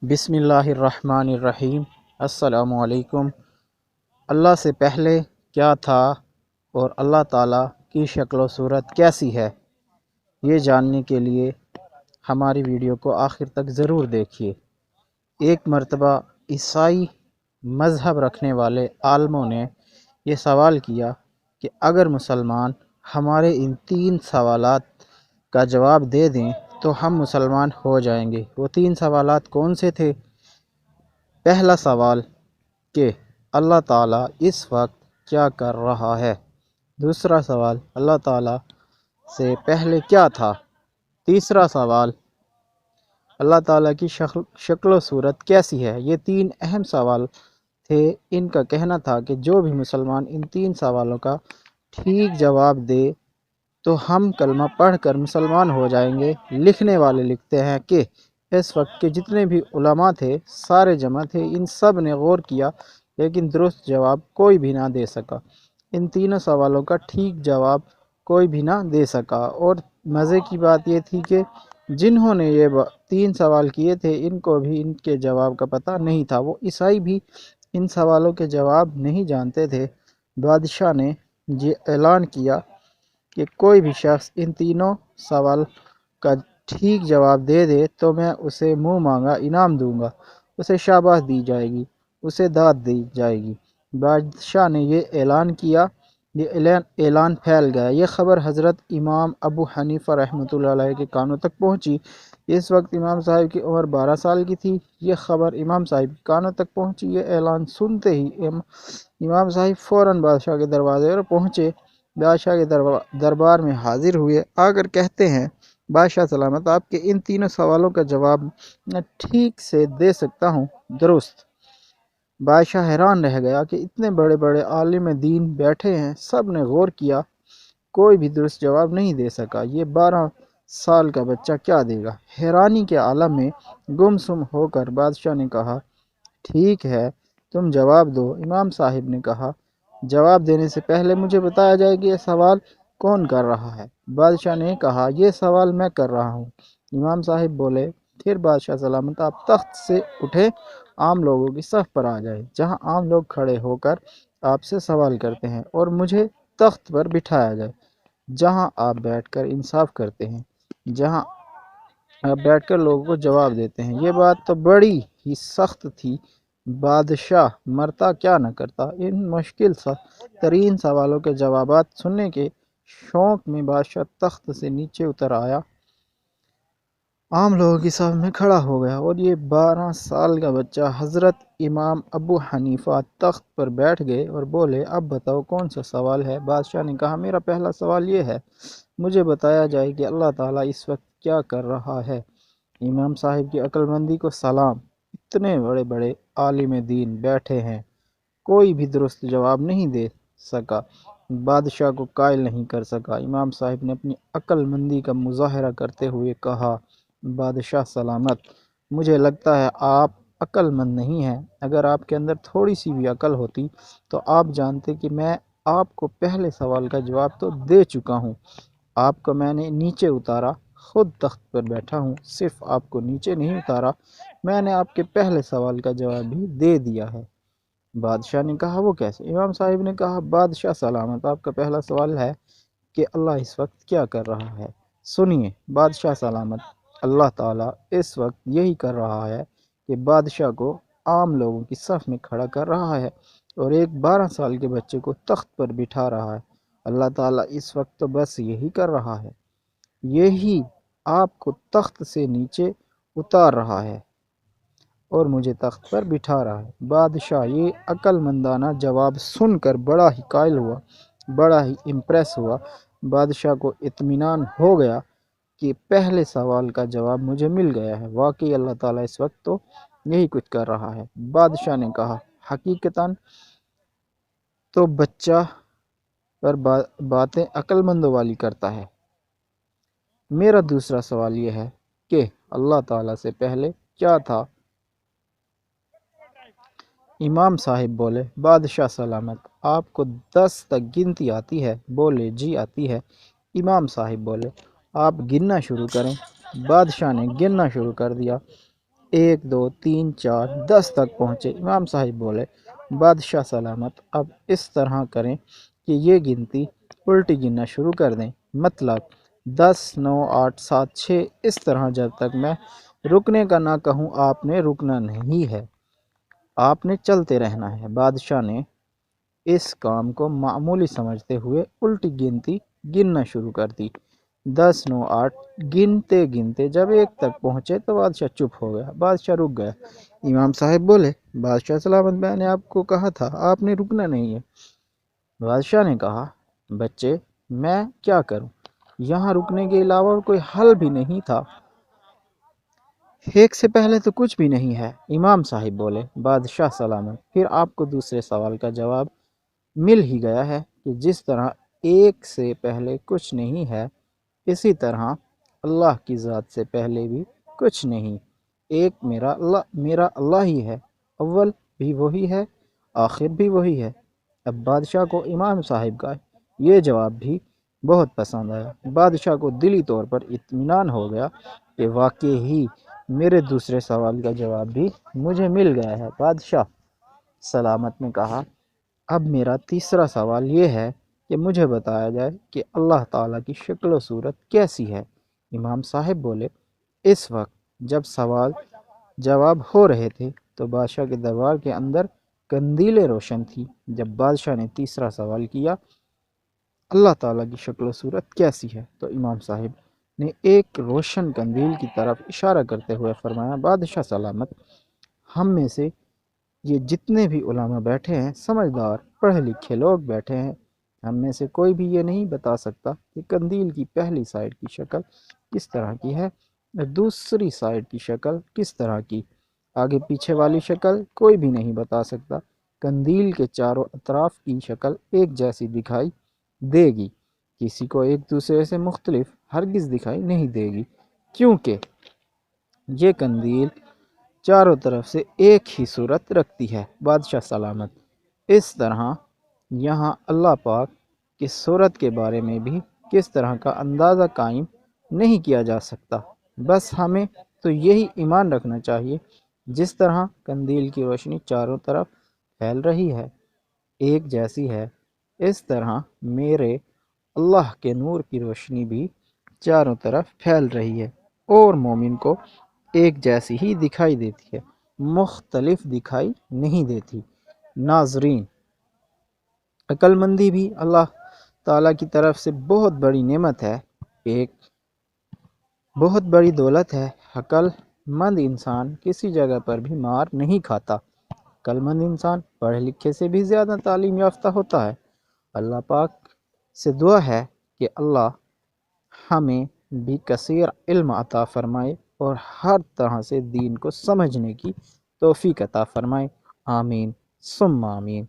بسم اللہ الرحمن الرحیم۔ السلام علیکم۔ اللہ سے پہلے کیا تھا اور اللہ تعالیٰ کی شکل و صورت کیسی ہے، یہ جاننے کے لیے ہماری ویڈیو کو آخر تک ضرور دیکھیے۔ ایک مرتبہ عیسائی مذہب رکھنے والے عالموں نے یہ سوال کیا کہ اگر مسلمان ہمارے ان 3 سوالات کا جواب دے دیں تو ہم مسلمان ہو جائیں گے۔ وہ 3 سوالات کون سے تھے؟ پہلا سوال کہ اللہ تعالیٰ اس وقت کیا کر رہا ہے۔ دوسرا سوال اللہ تعالیٰ سے پہلے کیا تھا۔ تیسرا سوال اللہ تعالیٰ کی شکل و صورت کیسی ہے۔ یہ 3 اہم سوال تھے۔ ان کا کہنا تھا کہ جو بھی مسلمان ان 3 سوالوں کا ٹھیک جواب دے تو ہم کلمہ پڑھ کر مسلمان ہو جائیں گے۔ لکھنے والے لکھتے ہیں کہ اس وقت کے جتنے بھی علماء تھے سارے جمع تھے، ان سب نے غور کیا لیکن درست جواب کوئی بھی نہ دے سکا۔ ان تینوں سوالوں کا ٹھیک جواب کوئی بھی نہ دے سکا، اور مزے کی بات یہ تھی کہ جنہوں نے یہ 3 سوال کیے تھے ان کو بھی ان کے جواب کا پتہ نہیں تھا۔ وہ عیسائی بھی ان سوالوں کے جواب نہیں جانتے تھے۔ بادشاہ نے یہ اعلان کیا کہ کوئی بھی شخص ان تینوں سوال کا ٹھیک جواب دے دے تو میں اسے منہ مانگا انعام دوں گا، اسے شاباش دی جائے گی، اسے داد دی جائے گی۔ بادشاہ نے یہ اعلان کیا، یہ اعلان پھیل گیا۔ یہ خبر حضرت امام ابو حنیفہ رحمۃ اللہ علیہ کے کانوں تک پہنچی۔ اس وقت امام صاحب کی عمر 12 سال کی تھی۔ یہ خبر امام صاحب کے کانوں تک پہنچی۔ یہ اعلان سنتے ہی امام صاحب فوراً بادشاہ کے دروازے پر پہنچے، بادشاہ کے دربار میں حاضر ہوئے۔ آ کر کہتے ہیں بادشاہ سلامت، آپ کے ان تینوں سوالوں کا جواب میں ٹھیک سے دے سکتا ہوں، درست؟ بادشاہ حیران رہ گیا کہ اتنے بڑے بڑے عالم دین بیٹھے ہیں، سب نے غور کیا، کوئی بھی درست جواب نہیں دے سکا۔ یہ 12 سال کا بچہ کیا دے گا؟ حیرانی کے عالم میں گم سم ہو کر بادشاہ نے کہا ٹھیک ہے تم جواب دو۔ امام صاحب نے کہا جواب دینے سے پہلے مجھے بتایا جائے کہ یہ سوال کون کر رہا ہے؟ بادشاہ نے کہا یہ سوال میں کر رہا ہوں۔ امام صاحب بولے پھر بادشاہ سلامت آپ تخت سے اٹھے، عام لوگوں کی صف پر آ جائے، جہاں عام لوگ کھڑے ہو کر آپ سے سوال کرتے ہیں، اور مجھے تخت پر بٹھایا جائے جہاں آپ بیٹھ کر انصاف کرتے ہیں، جہاں آپ بیٹھ کر لوگوں کو جواب دیتے ہیں۔ یہ بات تو بڑی ہی سخت تھی، بادشاہ مرتا کیا نہ کرتا۔ ان مشکل ترین سوالوں کے جوابات سننے کے شوق میں بادشاہ تخت سے نیچے اتر آیا، عام لوگوں کی صف میں کھڑا ہو گیا، اور یہ 12 سال کا بچہ حضرت امام ابو حنیفہ تخت پر بیٹھ گئے اور بولے اب بتاؤ کون سا سوال ہے؟ بادشاہ نے کہا میرا پہلا سوال یہ ہے، مجھے بتایا جائے کہ اللہ تعالیٰ اس وقت کیا کر رہا ہے۔ امام صاحب کی عقل مندی کو سلام، اتنے بڑے بڑے عالم دین بیٹھے ہیں، کوئی بھی درست جواب نہیں دے سکا، بادشاہ کو قائل نہیں کر سکا۔ امام صاحب نے اپنی عقل مندی کا مظاہرہ کرتے ہوئے کہا بادشاہ سلامت، مجھے لگتا ہے آپ عقل مند نہیں ہیں۔ اگر آپ کے اندر تھوڑی سی بھی عقل ہوتی تو آپ جانتے کہ میں آپ کو پہلے سوال کا جواب تو دے چکا ہوں۔ آپ کو میں نے نیچے اتارا، خود تخت پر بیٹھا ہوں، صرف آپ کو نیچے نہیں اتارا، میں نے آپ کے پہلے سوال کا جواب بھی دے دیا ہے۔ بادشاہ نے کہا وہ کیسے؟ امام صاحب نے کہا بادشاہ سلامت، آپ کا پہلا سوال ہے کہ اللہ اس وقت کیا کر رہا ہے۔ سنیے بادشاہ سلامت، اللہ تعالیٰ اس وقت یہی کر رہا ہے کہ بادشاہ کو عام لوگوں کی صف میں کھڑا کر رہا ہے اور ایک 12 سال کے بچے کو تخت پر بٹھا رہا ہے۔ اللہ تعالیٰ اس وقت تو بس یہی کر رہا ہے، یہی آپ کو تخت سے نیچے اتار رہا ہے اور مجھے تخت پر بٹھا رہا ہے۔ بادشاہ یہ عقل مندانہ جواب سن کر بڑا ہی قائل ہوا، بڑا ہی امپریس ہوا۔ بادشاہ کو اطمینان ہو گیا کہ پہلے سوال کا جواب مجھے مل گیا ہے، واقعی اللہ تعالیٰ اس وقت تو یہی کچھ کر رہا ہے۔ بادشاہ نے کہا حقیقتاً تو بچہ پر باتیں عقل مندوں والی کرتا ہے۔ میرا دوسرا سوال یہ ہے کہ اللہ تعالیٰ سے پہلے کیا تھا؟ امام صاحب بولے بادشاہ سلامت، آپ کو 10 تک گنتی آتی ہے؟ بولے جی آتی ہے۔ امام صاحب بولے آپ گننا شروع کریں۔ بادشاہ نے گننا شروع کر دیا، 1 2 3 4 10 تک پہنچے۔ امام صاحب بولے بادشاہ سلامت اب اس طرح کریں کہ یہ گنتی الٹی گننا شروع کر دیں، مطلب 10 9 8 7 6 اس طرح جب تک میں رکنے کا نہ کہوں آپ نے رکنا نہیں ہے، آپ نے چلتے رہنا ہے۔ بادشاہ نے اس کام کو معمولی سمجھتے ہوئے الٹی گنتی گننا شروع کر دی۔ 10 9 8 گنتے گنتے جب 1 تک پہنچے تو بادشاہ چپ ہو گیا، بادشاہ رک گیا۔ امام صاحب بولے بادشاہ سلامت میں نے آپ کو کہا تھا آپ نے رکنا نہیں ہے۔ بادشاہ نے کہا بچے میں کیا کروں، یہاں رکنے کے علاوہ کوئی حل بھی نہیں تھا، 1 سے پہلے تو کچھ بھی نہیں ہے۔ امام صاحب بولے بادشاہ سلامت پھر آپ کو دوسرے سوال کا جواب مل ہی گیا ہے کہ جس طرح 1 سے پہلے کچھ نہیں ہے اسی طرح اللہ کی ذات سے پہلے بھی کچھ نہیں، ایک میرا اللہ ہی ہے، اول بھی وہی ہے آخر بھی وہی ہے۔ اب بادشاہ کو امام صاحب کا یہ جواب بھی بہت پسند آیا، بادشاہ کو دلی طور پر اطمینان ہو گیا کہ واقعی ہی میرے دوسرے سوال کا جواب بھی مجھے مل گیا ہے۔ بادشاہ سلامت نے کہا اب میرا تیسرا سوال یہ ہے کہ مجھے بتایا جائے کہ اللہ تعالیٰ کی شکل و صورت کیسی ہے۔ امام صاحب بولے اس وقت جب سوال جواب ہو رہے تھے تو بادشاہ کے دربار کے اندر قندیلیں روشن تھی۔ جب بادشاہ نے تیسرا سوال کیا اللہ تعالیٰ کی شکل و صورت کیسی ہے تو امام صاحب نے ایک روشن قندیل کی طرف اشارہ کرتے ہوئے فرمایا بادشاہ سلامت ہم میں سے یہ جتنے بھی علماء بیٹھے ہیں سمجھدار پڑھے لکھے لوگ بیٹھے ہیں، ہم میں سے کوئی بھی یہ نہیں بتا سکتا کہ قندیل کی پہلی سائڈ کی شکل کس طرح کی ہے، دوسری سائڈ کی شکل کس طرح کی، آگے پیچھے والی شکل کوئی بھی نہیں بتا سکتا۔ قندیل کے چاروں اطراف کی شکل ایک جیسی دکھائی دے گی، کسی کو ایک دوسرے سے مختلف ہرگز دکھائی نہیں دے گی، کیونکہ یہ قندیل چاروں طرف سے ایک ہی صورت رکھتی ہے۔ بادشاہ سلامت اس طرح یہاں اللہ پاک کی صورت کے بارے میں بھی کس طرح کا اندازہ قائم نہیں کیا جا سکتا، بس ہمیں تو یہی ایمان رکھنا چاہیے جس طرح قندیل کی روشنی چاروں طرف پھیل رہی ہے ایک جیسی ہے، اس طرح میرے اللہ کے نور کی روشنی بھی چاروں طرف پھیل رہی ہے اور مومن کو ایک جیسی ہی دکھائی دیتی ہے، مختلف دکھائی نہیں دیتی۔ ناظرین عقل مندی بھی اللہ تعالیٰ کی طرف سے بہت بڑی نعمت ہے، ایک بہت بڑی دولت ہے۔ عقل مند انسان کسی جگہ پر بھی مار نہیں کھاتا، عقل مند انسان پڑھے لکھے سے بھی زیادہ تعلیم یافتہ ہوتا ہے۔ اللہ پاک سے دعا ہے کہ اللہ ہمیں بھی کثیر علم عطا فرمائے اور ہر طرح سے دین کو سمجھنے کی توفیق عطا فرمائے، آمین ثم آمین۔